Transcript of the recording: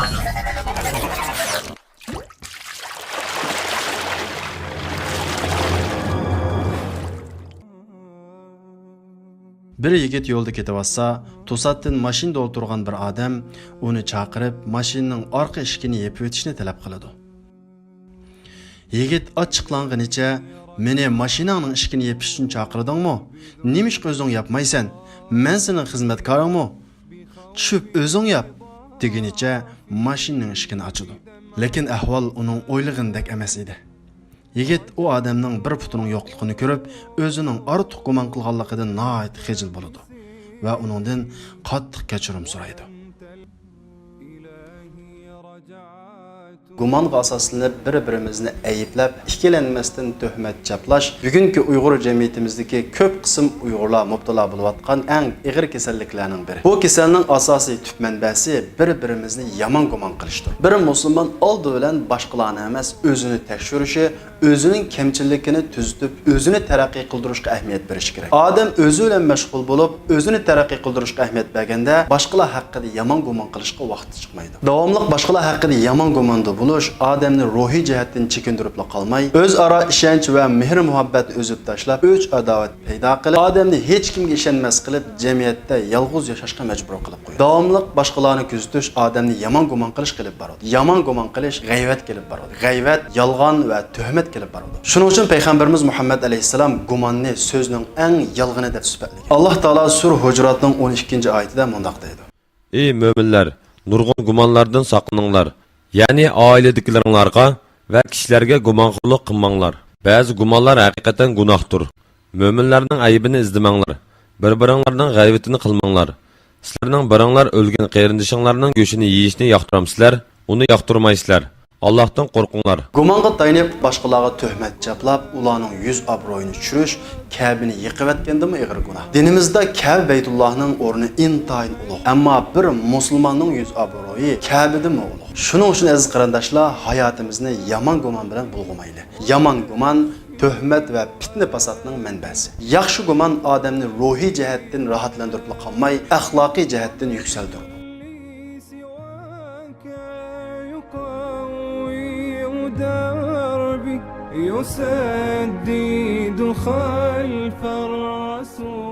Bir yigit yo'lda ketyapsa, to'satdan mashina o'tirgan bir odam uni chaqirib, mashinaning orqa eshigini yopib o'tishni talab qiladi. Yigit ochiqlanganicha, "Meni mashinaning eshigini yopish uchun chaqirdingmi? Nima ish o'zing yapmaysan? Men sening xizmatkoringmi? Tushib o'zing yap" degunicha mashinaning eshigini ochadi. Lekin ahvol uning o'ylagandek emas edi. Yigit o odamning bir putining yo'qligini ko'rib, o'zining ortiq gumon qilganligidan nihoyat xijil bo'ladi va uningdan qattiq kechirim so'raydi. Gumonga asoslanib bir-birimizni ayıplab, ikkilenmesdan tuhmat chaplash bugungi Uyg'ur jamiyatimizdagi ko'p qism Uyg'urlar mubtalo bo'layotgan eng og'ir kasalliklarning biri. Bu kasalning asosiy tüp manbasi bir-birimizni yomon gumon qilishdir. Bir musulmon oldi bilan boshqalarni emas, o'zini tekshirishi, o'zining kamchilikini tuzitib, o'zini taraqqiy qildirishga ahamiyat berish kerak. Odam o'zi bilan mashg'ul bo'lib, o'zini taraqqiy qildirishga ahamiyat berganda, boshqalar haqida yomon gumon qilishga vaqt chiqmaydi. Davomli boshqalar haqida yomon gumonda bo'lish odamni ruhiy jihatdan chekindirib qolmay, o'zaro ishonch va mehr muhabbatni o'zib tashlab, o'ch adovat paydo qilib, odamni hech kimga ishonmas qilib, jamiyatda yolg'iz yashashga majbur qilib qo'yadi. Davomli boshqalarni kuzatish odamni yomon gumon qilish qilib boradi. Yomon gumon qilish g'ayvat kelib boradi. G'ayvat yolg'on va tuhmat kelib boradi. Shuning uchun payg'ambarimiz Muhammad alayhisalom gumonni so'zning eng yolg'oni deb sifatlagan. Alloh taolo Surah Hujuratning 12-oyatida mundoq deydi: Ey mo'minlar, nurg'un gumonlardan saqlaninglar. Ya'ni oiladagilaringlarga va kishilarga gumonxo'rlik qilmanglar. Ba'zi gumonlar haqiqatan gunohdir. Mo'minlarning aybini izlamanglar. Bir-biringlarning g'aybatini qilmanglar. Sizlarning biringlar o'lgan qarindishinglarning go'shini yeyishni yoqtiramsizlar, uni yoqtirmaysizlar. Allohdan qo'rqinglar. Gumonga tayanib boshqalarga tuhmat chaplab, ularning yuz obro'yini tushirish Ka'bani yiqib-etgandimi ig'ir gunoh. Dinimizda Ka'ba Baytullohning o'rni intayin ulug'. Ammo bir musulmonning yuz obro'yi Ka'badimi ulug'. Shuning uchun aziz qarindoshlar, hayotimizni yomon gumon bilan bulg'amaylik. Yomon gumon tuhmat va fitna fasodning manbasi. Yaxshi gumon odamni ruhiy jihatdan rohatlantirib qolmay, axloqiy jihatdan yuksaltiradi. دربي يسدد خلف الرسول